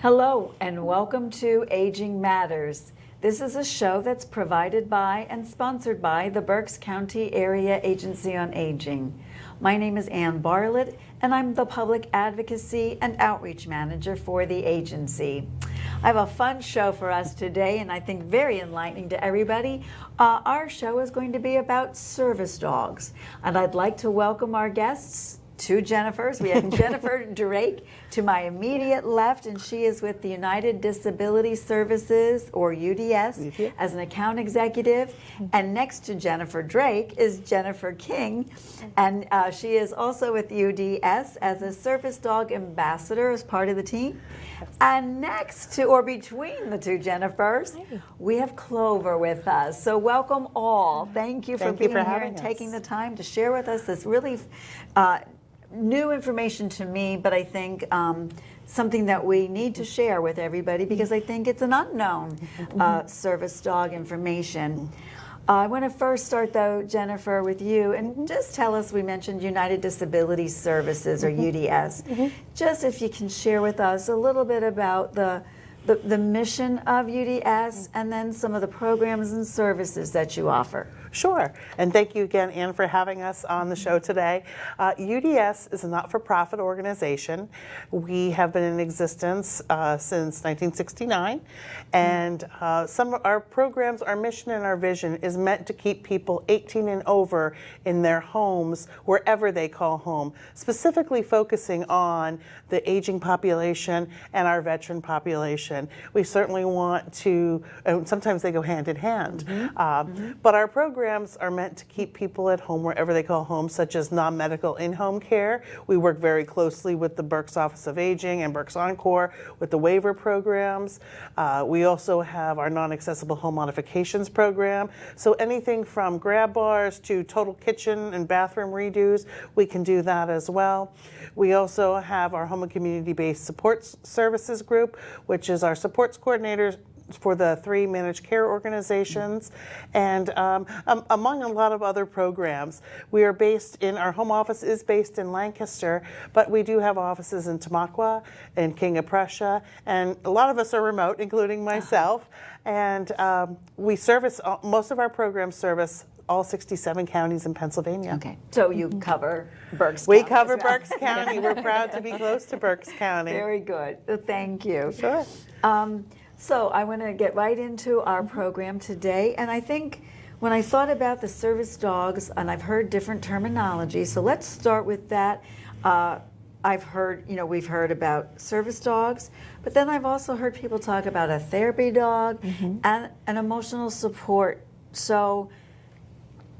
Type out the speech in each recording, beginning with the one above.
Hello and welcome to Aging Matters. This is a show that's provided by and sponsored by the Berks County Area Agency on Aging. My name is Ann Barlet and I'm the Public Advocacy and Outreach Manager for the agency. I have a fun show for us today and I think very enlightening to everybody. Our show is going to be about service dogs, and I'd like to welcome our guests. Two Jennifers. We have Jennifer Drake to my immediate left, and she is with the United Disability Services, or UDS, as an account executive. And next to Jennifer Drake is Jennifer King, and she is also with UDS as a service dog ambassador as part of the team. And next to, or between the two Jennifers, we have Clover with us. So welcome all. Thank you for being here and taking the time to share with us this really new information to me, but I think something that we need to share with everybody because I think it's an unknown service dog information. I want to first start though, Jennifer, with you, and just tell us, we mentioned United Disability Services, or UDS. Just if you can share with us a little bit about the mission of UDS and then some of the programs and services that you offer. Sure, and thank you again, Ann, for having us on the show today. UDS is a not-for-profit organization. We have been in existence since 1969, and some of our programs, our mission and our vision is meant to keep people 18 and over in their homes, wherever they call home, specifically focusing on the aging population and our veteran population. We certainly want to, and sometimes they go hand in hand, but our programs are meant to keep people at home wherever they call home, such as non-medical in-home care. We work very closely with the Berks Office of Aging and Berks Encore with the waiver programs. We also have our non-accessible home modifications program. So anything from grab bars to total kitchen and bathroom redos, we can do that as well. We also have our home and community-based support services group, which is our supports coordinators for the 3 managed care organizations, and among a lot of other programs. We are based in, our home office is based in Lancaster, but we do have offices in Tamaqua and King of Prussia, and a lot of us are remote, including myself, and we service, most of our programs service all 67 counties in Pennsylvania. Okay, so you cover Berks County. We cover Berks County. We're proud to be close to Berks County. Very good. Thank you. Sure. So I want to get right into our program today, and I think when I thought about the service dogs, and I've heard different terminology, so let's start with that. I've heard, we've heard about service dogs, but then I've also heard people talk about a therapy dog and an emotional support. So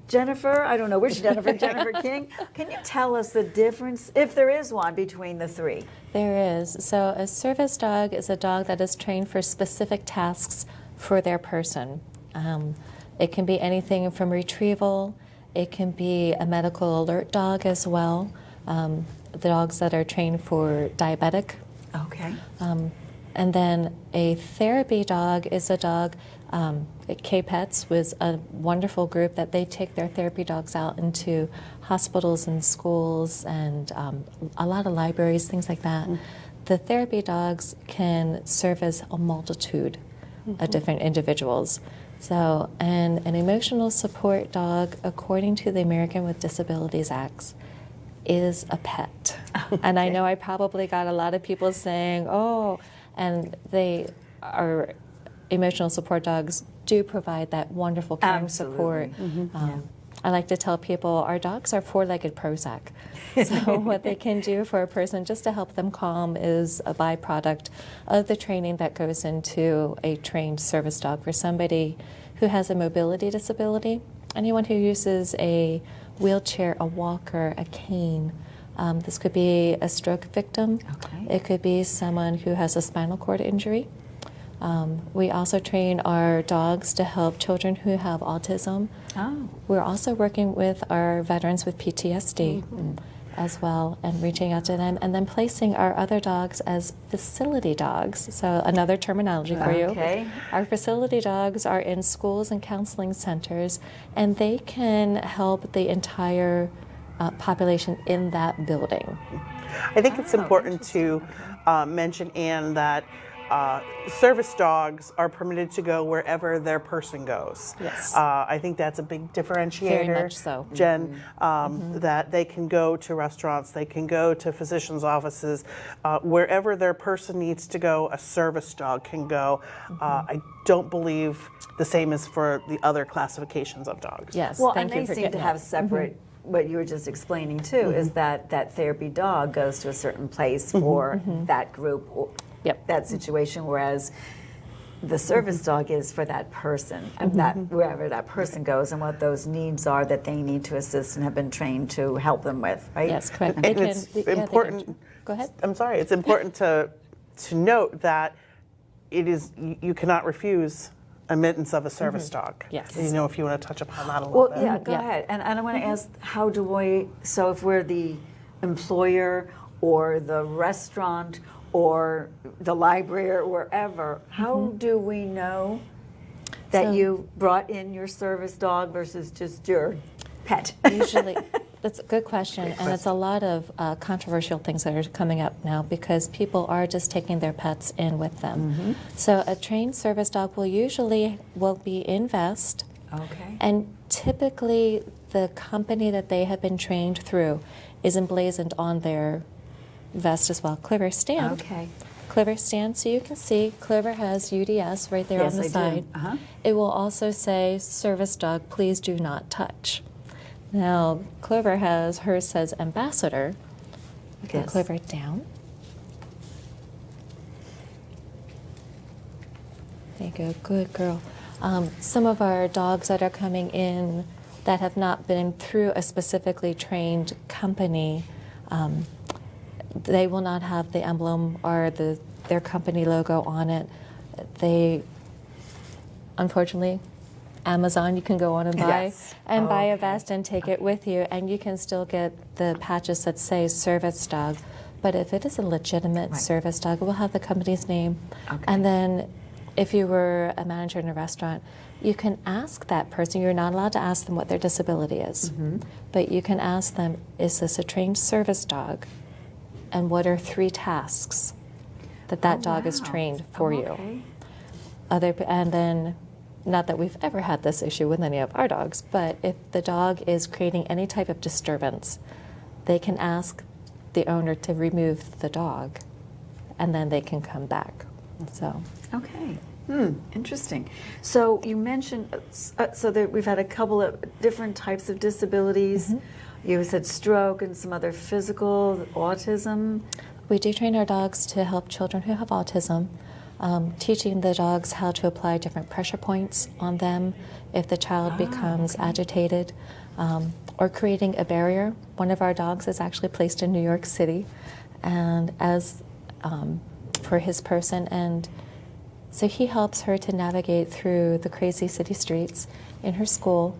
Jennifer, I don't know which Jennifer, Jennifer King, can you tell us the difference, if there is one, between the three? There is. So a service dog is a dog that is trained for specific tasks for their person. It can be anything from retrieval. It can be a medical alert dog as well. The dogs that are trained for diabetic. Okay. And then a therapy dog is a dog, K-Pets was a wonderful group that they take their therapy dogs out into hospitals and schools and a lot of libraries, things like that. The therapy dogs can serve as a multitude of different individuals. So, and an emotional support dog, according to the American with Disabilities Act, is a pet. And I know I probably got a lot of people saying, oh, and they are, emotional support dogs do provide that wonderful caring support. I like to tell people our dogs are four-legged Prozac. So what they can do for a person just to help them calm is a byproduct of the training that goes into a trained service dog for somebody who has a mobility disability, anyone who uses a wheelchair, a walker, a cane. This could be a stroke victim. It could be someone who has a spinal cord injury. We also train our dogs to help children who have autism. We're also working with our veterans with PTSD as well and reaching out to them, and then placing our other dogs as facility dogs. So another terminology for you. Our facility dogs are in schools and counseling centers, and they can help the entire population in that building. I think it's important to mention, Ann, that Service dogs are permitted to go wherever their person goes. Yes. I think that's a big differentiator. Very much so. Jen, that they can go to restaurants, they can go to physicians' offices, wherever their person needs to go, a service dog can go. I don't believe the same is for the other classifications of dogs. Yes, Well, thank and you they for seem to getting have that. separate, what you were just explaining too, is that therapy dog goes to a certain place for that group, or Yep. that situation, whereas the service dog is for that person, and that wherever that person goes and what those needs are that they need to assist and have been trained to help them with, right? Yes, correct. And They can- it's yeah, they can- important. Go ahead. I'm sorry. It's important to note that it is you cannot refuse admittance of a service dog. Yes. You know, if you want to touch upon that a little Well, bit. yeah, go ahead. And I want to ask, how do we, so if we're the employer or the restaurant or the library or wherever, how do we know that So- you brought in your service dog versus just your pet? Usually, that's a good question, and it's a lot of controversial things that are coming up now because people are just taking their pets in with them. So a trained service dog will be in vest, Okay. and typically the company that they have been trained through is emblazoned on their vest as well. Clover stand. Okay. Clover stand, so you can see Clover has UDS right there Yes, on the I do. side. Uh-huh. It will also say service dog, please do not touch. Now, Clover hers says ambassador. Okay, Yes. Clover down. There you go, good girl. Some of our dogs that are coming in that have not been through a specifically trained company, they will not have the emblem or their company logo on it. They, unfortunately, Amazon, you can go on and buy Yes. buy a Okay. vest and take it with you, and you can still get the patches that say service dog. But if it is a legitimate Right. service dog, it will have the company's name. Okay. And then if you were a manager in a restaurant, you can ask that person, you're not allowed to ask them what their disability is, but you can ask them, is this a trained service dog? And what are 3 tasks that Oh, dog is wow. trained for you? Okay. And then, not that we've ever had this issue with any of our dogs, but if the dog is creating any type of disturbance, they can ask the owner to remove the dog, and then they can come back. So, Okay. Interesting. So you mentioned, so that we've had a couple of different types of disabilities. You said stroke and some other physical, autism. we do train our dogs to help children who have autism, teaching the dogs how to apply different pressure points on them if the child becomes agitated, or creating a barrier. One of our dogs is actually placed in New York City, and as for his person, and so he helps her to navigate through the crazy city streets in her school.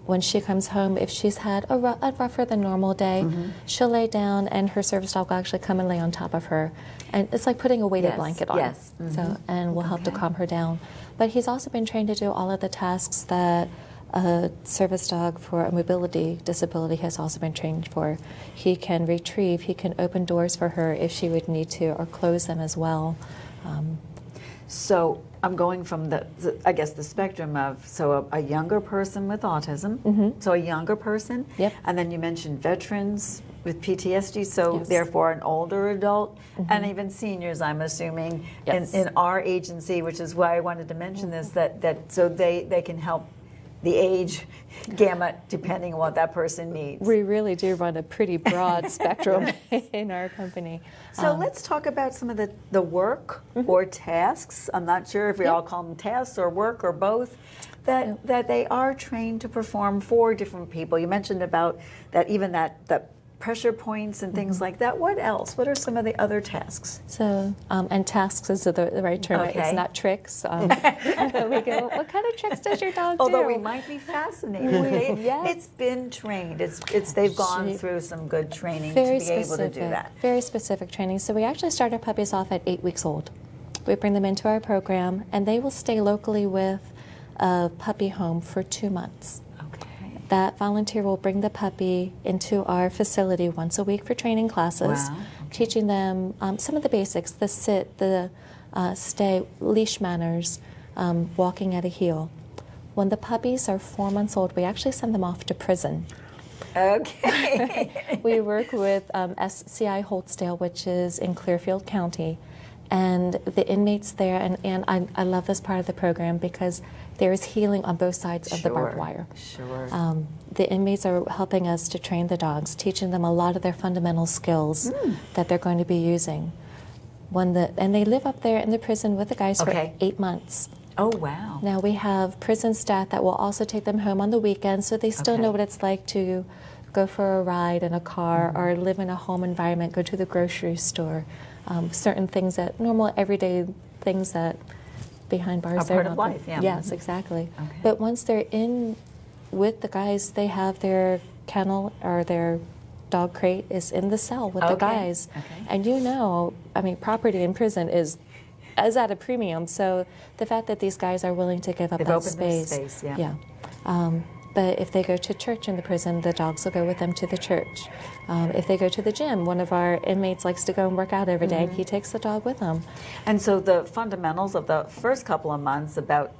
When she comes home, if she's had a rougher than normal day, she'll lay down and her service dog will actually come and lay on top of her. And it's like putting a weighted Yes, blanket on. yes, So, and will help to Okay. calm her down. But he's also been trained to do all of the tasks that a service dog for a mobility disability has also been trained for. He can retrieve, he can open doors for her if she would need to, or close them as well. So I'm going from I guess the spectrum of, so a younger person with autism, so a younger person. Yep. And then you mentioned veterans with PTSD, so Yes. therefore an older adult, and even seniors, I'm assuming, Yes. in our agency, which is why I wanted to mention this, that so they can help the age gamut depending on what that person needs. We really do run a pretty broad spectrum in our company. So let's talk about some of the work or tasks. I'm not sure if we all call them tasks or work or both, that they are trained to perform for different people. You mentioned about that, even that pressure points and things like that. What else? What are some of the other tasks? So, and tasks is the right term. Okay. It's not tricks. We go, what kind of tricks does your dog Although do? we might be fascinated. Yes. It's been trained. They've gone She- through some good training Very to be able to specific, do that. very specific training. So we actually start our puppies off at 8 weeks old. We bring them into our program, and they will stay locally with a puppy home for 2 months. Okay. That volunteer will bring the puppy into our facility once a week for training classes. Wow, teaching them some of the basics, the sit, the stay, leash manners, walking at a heel. When the puppies are 4 months old, we actually send them off to prison. Okay. We work with SCI Holtsdale, which is in Clearfield County, and the inmates there, and I love this part of the program because there is healing on both sides of the barbed wire. Sure. The inmates are helping us to train the dogs, teaching them a lot of their fundamental skills that they're going to be using. And they live up there in the prison with the guys for 8 months. Oh, wow. Now we have prison staff that will also take them home on the weekends, so they still know what it's like to go for a ride in a car or live in a home environment, go to the grocery store, certain things that normal everyday things that behind bars are part of life. Yeah. Yes, exactly. Okay. But once they're in with the guys, they have their kennel or their dog crate is in the cell with the guys, and property in prison is at a premium. So the fact that these guys are willing to give up that space, but if they go to church in the prison, the dogs will go with them to the church. If they go to the gym, one of our inmates likes to go and work out every day, and he takes the dog with him. And so the fundamentals of the first couple of months about,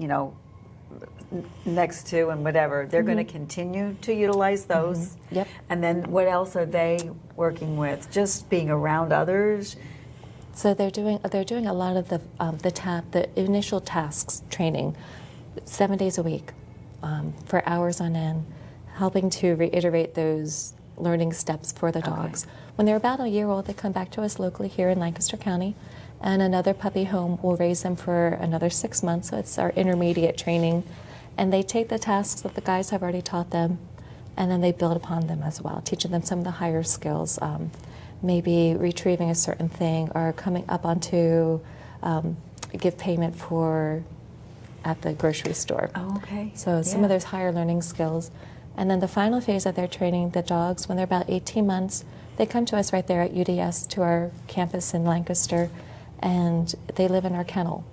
next to and whatever, they're going to continue to utilize those. Yep. And then what else are they working with? Just being around others? So they're doing a lot of the initial tasks training, 7 days a week, for hours on end, helping to reiterate those learning steps for the dogs. When they're about a year old, they come back to us locally here in Lancaster County, and another puppy home will raise them for another 6 months. So it's our intermediate training, and they take the tasks that the guys have already taught them, and then they build upon them as well, teaching them some of the higher skills. Maybe retrieving a certain thing or coming up onto give payment for at the grocery store. Oh, okay. So some of those higher learning skills. And then the final phase of their training, the dogs, when they're about 18 months, they come to us right there at UDS to our campus in Lancaster, and they live in our kennel.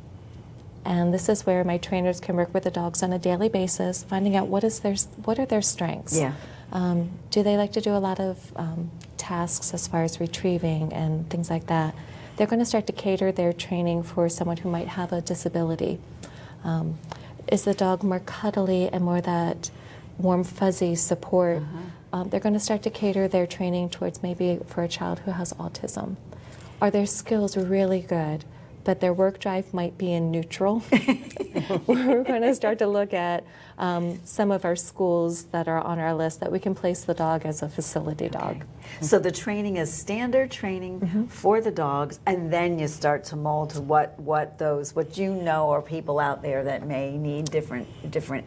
And this is where my trainers can work with the dogs on a daily basis, finding out what are their strengths. Yeah. Do they like to do a lot of tasks as far as retrieving and things like that? They're going to start to cater their training for someone who might have a disability. Is the dog more cuddly and more that warm, fuzzy support? They're going to start to cater their training towards maybe for a child who has autism. Are their skills really good, but their work drive might be in neutral? We're going to start to look at some of our schools that are on our list that we can place the dog as a facility dog. So the training is standard training for the dogs, and then you start to mold to what or people out there that may need different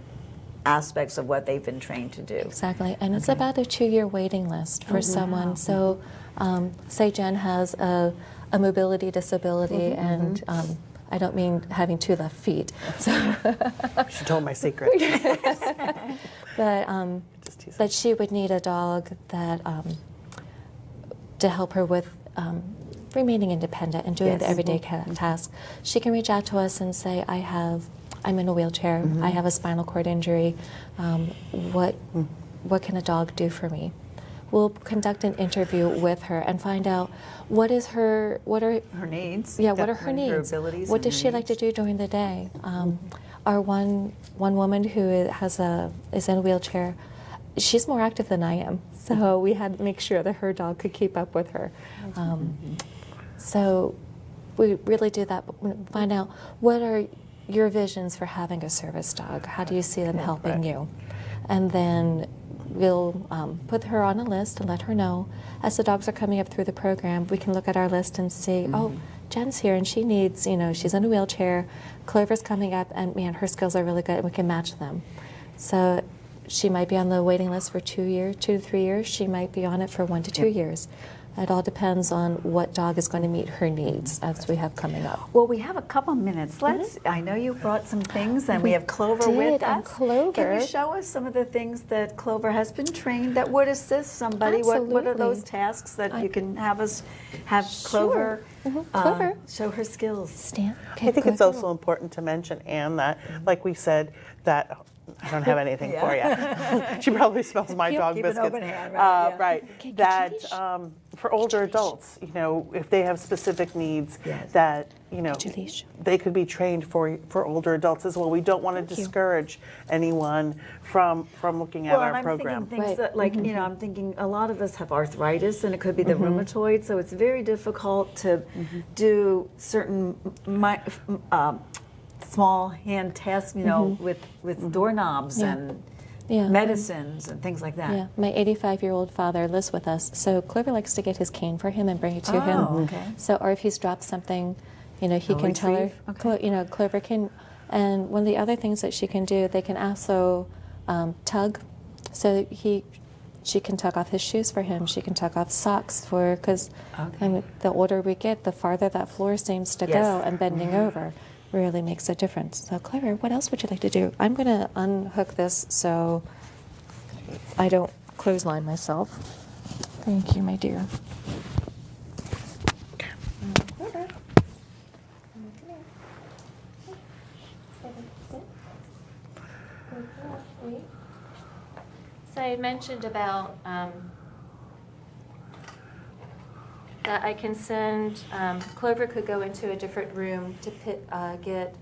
aspects of what they've been trained to do. Exactly, and it's about a 2-year waiting list for someone. So say Jen has a mobility disability, and I don't mean having 2 left feet. So She told my secret. but she would need a dog that to help her with remaining independent and doing the everyday tasks. She can reach out to us and say, I'm in a wheelchair, I have a spinal cord injury, what can a dog do for me? We'll conduct an interview with her and find out what are her needs. Yeah, what are her needs? Her abilities. What does she like to do during the day? Our one woman who is in a wheelchair, she's more active than I am, so we had to make sure that her dog could keep up with her. So we really do that. Find out what are your visions for having a service dog. How do you see them helping you? And then we'll put her on a list and let her know. As the dogs are coming up through the program, we can look at our list and see, oh, Jen's here and she needs, she's in a wheelchair. Clover's coming up and man, her skills are really good and we can match them. So she might be on the waiting list for 2 to 3 years. She might be on it for 1 to 2 years. It all depends on what dog is going to meet her needs as we have coming up. Well, we have a couple minutes. I know you brought some things, and we have Clover with us. Clover. Can you show us some of the things that Clover has been trained that would assist somebody? Absolutely. What are those tasks that you can have Clover Clover. show her skills? Stan. I think it's also important to mention, Ann, that, like we said, that I don't have anything for you. She probably smells my dog Keep biscuits. an open hand, right? Right. That for older adults, if they have specific needs Yes. that, leash. they could be trained for older adults as well. We don't want to discourage anyone from looking at Well, and our I'm program. thinking things Right. that, like, I'm thinking a lot of us have arthritis, and it could be the rheumatoid, so it's very difficult to do certain small hand tests, with doorknobs Yeah. and Yeah. medicines and things like that. Yeah, my 85-year-old father lives with us, so Clover likes to get his cane for him and bring it to him. Oh, okay. So, or if he's dropped something, he He'll can tell her. retrieve? Clover can. And one of the other things that she can do, they can also tug. So she can tug off his shoes for him. She can tug off socks because Okay. the older we get, the farther that floor seems to Yes. go, and bending over really makes a difference. So, Clover, what else would you like to do? I'm going to unhook this so I don't clothesline myself. Thank you, my dear. Clover. So I mentioned about that I can send, Clover could go into a different room to get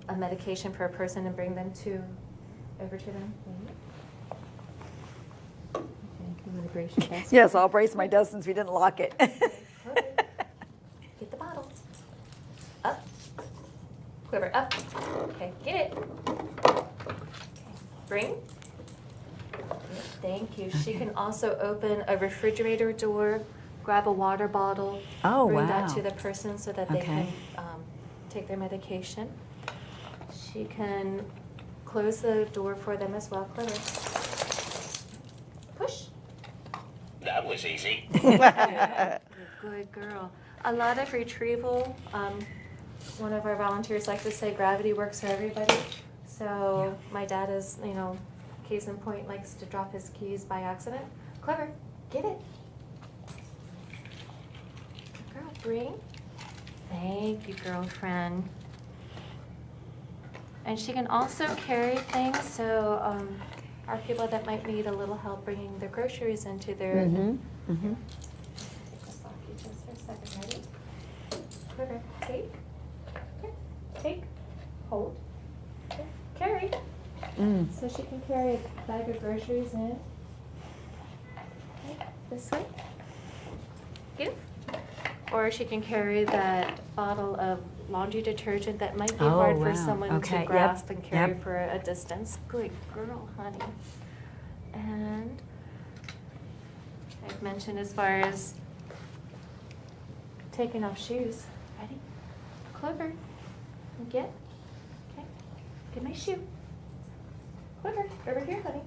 a medication for a person and bring them over to them. Okay, you want to brace your desk? Yes, I'll brace my desk since we didn't lock it. Get the bottle. Up. Quiver, up. Okay, get it. Okay. Bring. Thank you. She can also open a refrigerator door, grab a water bottle, Oh, bring wow. that to the person so that they Okay. can take their medication. She can close the door for them as well. Clever. Push. That was easy. Good girl. A lot of retrieval. One of our volunteers likes to say gravity works for everybody. So my dad is, case in point, likes to drop his keys by accident. Clever, get it. Good girl, bring. Thank you, girlfriend. And she can also carry things, so our people that might need a little help bringing their groceries into their. Mm-hmm. Take this off you just for a second, ready? Quiver, take. Okay. Take. Hold. Okay. Carry. So she can carry a bag of groceries in. Okay. This way. Give. Or she can carry that bottle of laundry detergent that might be Oh, hard for wow. someone Okay. to Yep. grasp and carry Yep. for a distance. Good girl, honey. And I've mentioned as far as taking off shoes. Ready? Clover. Get. Okay. Get my shoe. Clover, over here, honey.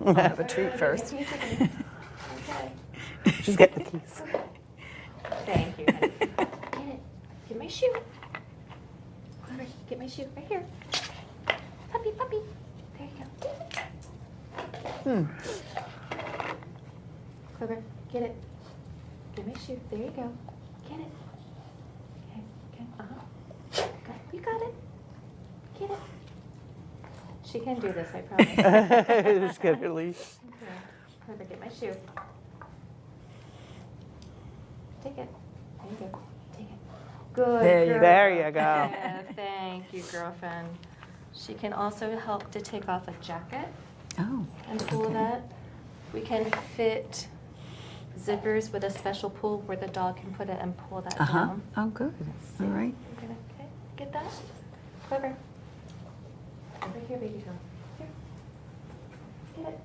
I'll have a Over treat here, first. get me a second. Okay. She's getting the keys. Thank you, honey. Get it. Get my shoe. Clover, get my shoe right here. Puppy, puppy. There you go. Clover, get it. Get my shoe. There you go. Get it. Okay, okay. Uh-huh. You got it. Get it. She can do this, I promise. Just get her leash. Okay. Clover, get my shoe. Take it. There you go. Take it. Good There you girl. go. There you go. Yeah, thank you, girlfriend. She can also help to take off a jacket Oh. and pull okay. that. We can fit zippers with a special pull where the dog can put it and pull that Uh-huh. down. Oh, good. All right. We're gonna, okay, get that. Clover. Over here, baby girl. Here. Get it.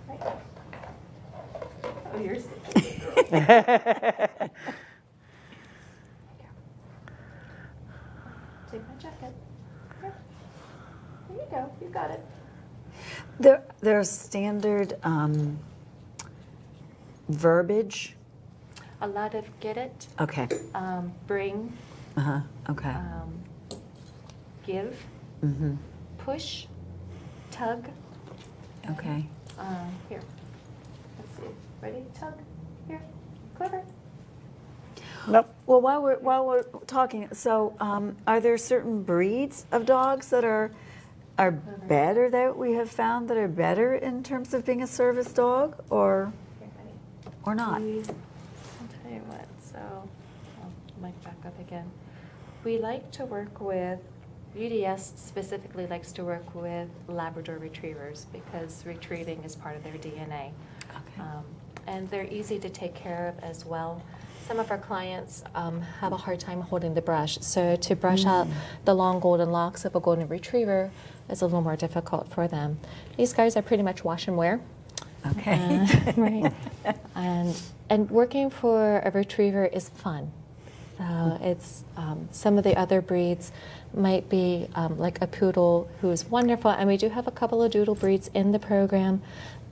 Right. Oh, you're sick, baby girl. Take my jacket. Here. There you go. You got it. There's standard verbiage. A lot of get it, Okay. bring, Uh-huh. Okay. give, Mm-hmm. push, tug. Okay. Here. Let's see. Ready? Tug. Here. Clever. Nope. Well, while we're talking, so are there certain breeds of dogs that are better, that we have found that are better in terms of being a service dog, or Here, honey. not? tell you what, so I'll mic back up again. We like to work with, UDS specifically likes to work with Labrador retrievers because retrieving is part of their DNA. Okay. And they're easy to take care of as well. Some of our clients have a hard time holding the brush, so to brush out the long golden locks of a golden retriever is a little more difficult for them. These guys are pretty much wash and wear. Okay. Right. And working for a retriever is fun. So it's some of the other breeds might be like a poodle who's wonderful, and we do have a couple of doodle breeds in the program,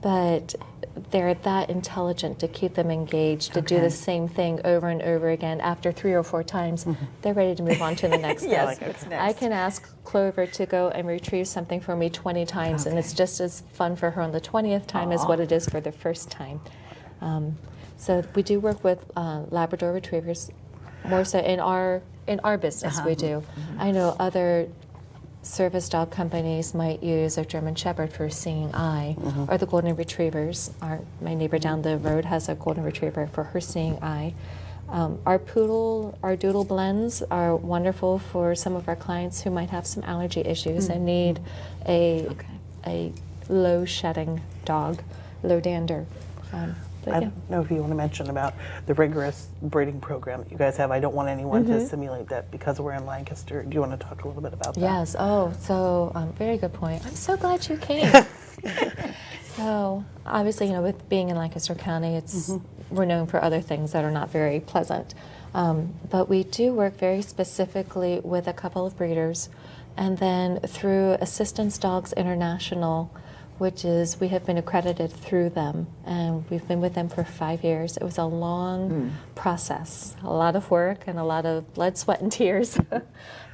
but they're that intelligent to keep them engaged, to do Okay. the same thing over and over again. After 3 or 4 times, they're ready to move on to the next Yes, thing. what's I next? can ask Clover to go and retrieve something for me 20 times, and it's Okay. just as fun for her on the 20th time as Aw. what it is for the first time. So we do work with Labrador retrievers, more so in our business. We do. I know other service dog companies might use a German Shepherd for seeing eye, or the golden retrievers. My neighbor down the road has a golden retriever for her seeing eye. Our poodle, our doodle blends are wonderful for some of our clients who might have some allergy issues and need a low shedding dog, low dander. But I yeah. don't know if you want to mention about the rigorous breeding program that you guys have. I don't want anyone to simulate that because we're in Lancaster. Do you want to talk a little bit about that? Yes. Oh, so very good point. I'm so glad you came. So obviously, with being in Lancaster County, it's we're known for other things that are not very pleasant. But we do work very specifically with a couple of breeders, and then through Assistance Dogs International, which is we have been accredited through them, and we've been with them for 5 years. It was a long process, a lot of work, and a lot of blood, sweat, and tears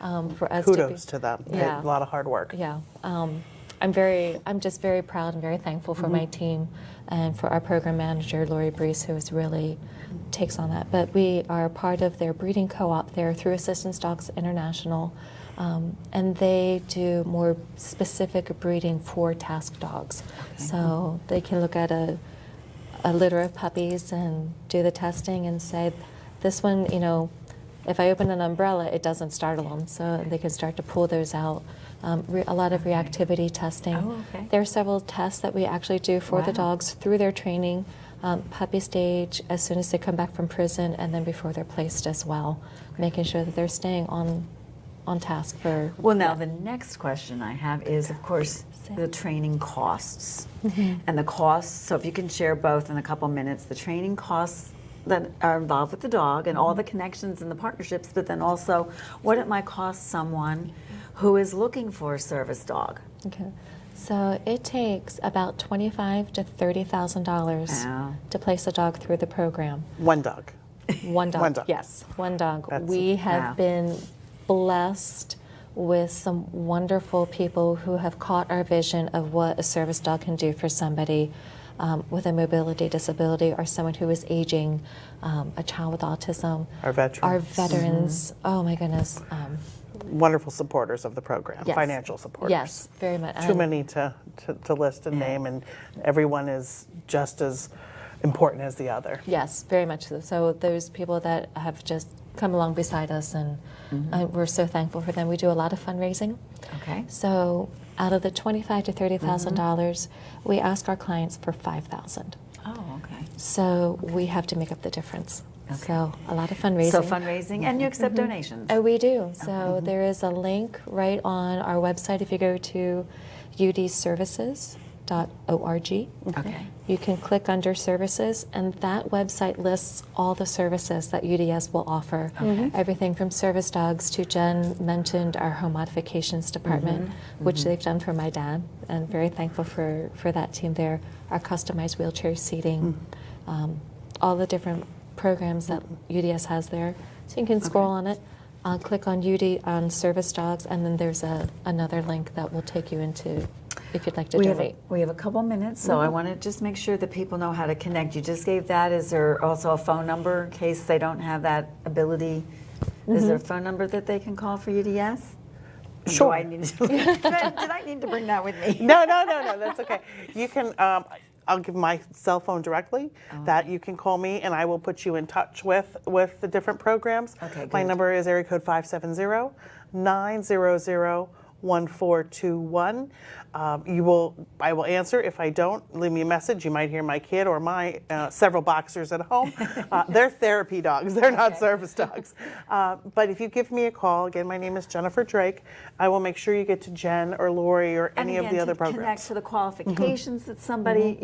for us. Kudos to them. Yeah. A lot of hard work. Yeah, I'm just very proud and very thankful for my team and for our program manager, Lori Brees, who is really takes on that. But we are part of their breeding co-op there through Assistance Dogs International. And they do more specific breeding for task dogs. So they can look at a litter of puppies and do the testing and say, this one, if I open an umbrella, it doesn't startle them. So they can start to pull those out. A lot of reactivity testing. Oh, okay. There are several tests that we actually do for the Wow. dogs through their training, puppy stage, as soon as they come back from prison, and then before they're placed as well, making sure that they're staying on task for. Well, now the next question I have is, of course, the training costs. And the costs, so if you can share both in a couple minutes, the training costs that are involved with the dog and all the connections and the partnerships, but then also what it might cost someone who is looking for a service dog. Okay. So it takes about $25,000 to $30,000 Wow. to place a dog through the program. One dog. One dog. One dog. Yes, one dog. That's- We have Wow. been blessed with some wonderful people who have caught our vision of what a service dog can do for somebody with a mobility disability or someone who is aging, a child with autism. Our veterans. Our veterans. Oh my goodness. Wonderful supporters of the program, Yes. financial supporters. Yes, very much. Too many to list and name, and everyone is just as important as the other. Yes, very much so. So those people that have just come along beside us, and we're so thankful for them. We do a lot of fundraising. Okay. So out of the $25,000 to $30,000, we ask our clients for $5,000. Oh, okay. So we have to make up the difference. So a lot of fundraising. So fundraising, and you accept donations. Oh, we do. So there is a link right on our website. If you go to udservices.org, Okay. you can click under services, and that website lists all the services that UDS will offer. Everything from service dogs to Jen mentioned our home modifications department, which they've done for my dad, and very thankful for that team there. Our customized wheelchair seating, all the different programs that UDS has there. So you can scroll on it, click on on service dogs, and then there's another link that will take you into if you'd like to donate. We have a couple minutes, so I want to just make sure that people know how to connect. You just gave that. Is there also a phone number in case they don't have that ability? Is there a phone number that they can call for UDS? Sure. Did I need to bring that with me? No, that's okay. You can, I'll give my cell phone directly that you can call me, and I will put you in touch with the different programs. Okay, My good. number is area code 570-900-1421. I will answer. If I don't, leave me a message. You might hear my kid or my several boxers at home. They're therapy dogs. They're not service dogs. But if you give me a call, again, my name is Jennifer Drake. I will make sure you get to Jen or Lori or any of the other to connect programs. to the qualifications that somebody,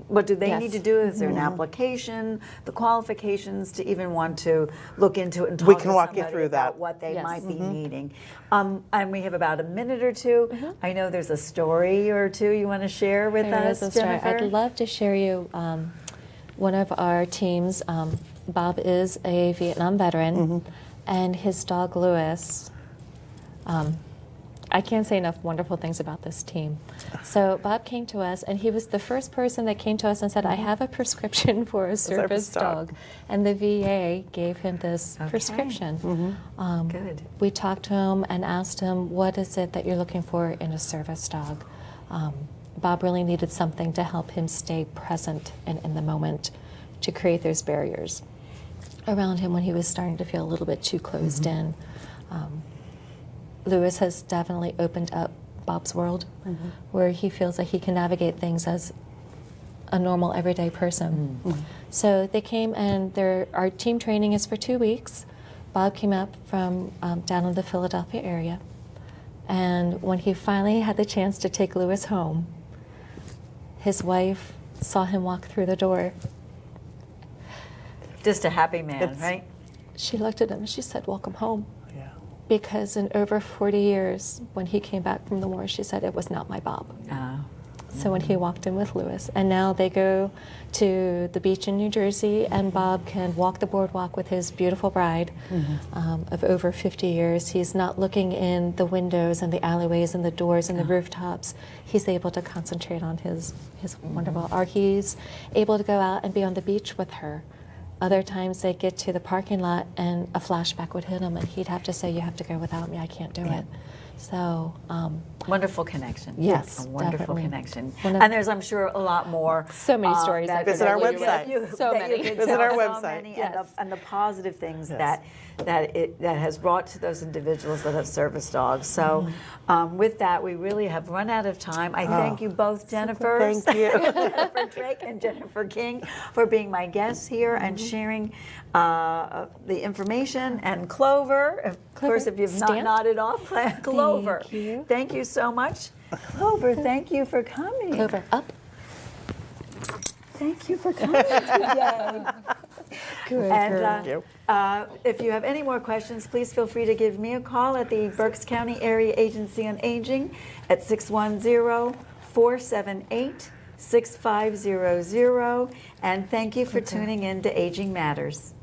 what do they Yes. need to do? Is there an application, the qualifications to even want to look into it and talk We can to walk you somebody through about that. what they Yes. might be needing? And we have about a minute or two. I know there's a story or two you want to share with There us, is a story. Jennifer. I'd love to share you one of our teams. Bob is a Vietnam veteran, and his dog Lewis. I can't say enough wonderful things about this team. So Bob came to us, and he was the first person that came to us and said, I have a prescription for a service dog. dog. And the VA gave him this Okay. prescription. Good. We talked to him and asked him, what is it that you're looking for in a service dog? Bob really needed something to help him stay present and in the moment, to create those barriers around him when he was starting to feel a little bit too closed in. Lewis has definitely opened up Bob's world, where he feels like he can navigate things as a normal, everyday person. So they came, and our team training is for 2 weeks. Bob came up from down in the Philadelphia area, and when he finally had the chance to take Lewis home, his wife saw him walk through the door. Just a happy man, right? She looked at him and she said, welcome home. Yeah. Because in over 40 years, when he came back from the war, she said, it was not my Bob. So when he walked in with Lewis, and now they go to the beach in New Jersey, and Bob can walk the boardwalk with his beautiful bride of over 50 years. He's not looking in the windows and the alleyways and the doors and the rooftops. He's able to concentrate on his wonderful art. He's able to go out and be on the beach with her. Other times they get to the parking lot and a flashback would hit him, and he'd have to say, you have to go without me, I can't do it. So, Wonderful connection. Yes, a wonderful definitely. connection. One of- And there's, I'm sure, a lot more. So many stories that I could Visit our tell you. website. So that many. You could Visit tell our so website. many, Yes. and the positive things Yes. that has brought to those individuals that have service dogs. So, with that, we really have run out of time. I thank you both, Jennifer. Thank you. Jennifer Drake and Jennifer King, for being my guests here and sharing the information. And Clover, of course, if you've not Stamped. nodded off, Clover. Thank you. Thank you so much. Clover, thank you for coming. Over, up. Thank you for coming today. Good And girl. Thank you. if you have any more questions, please feel free to give me a call at the Berks County Area Agency on Aging at 610-478-6500. And thank you for tuning in to Aging Matters.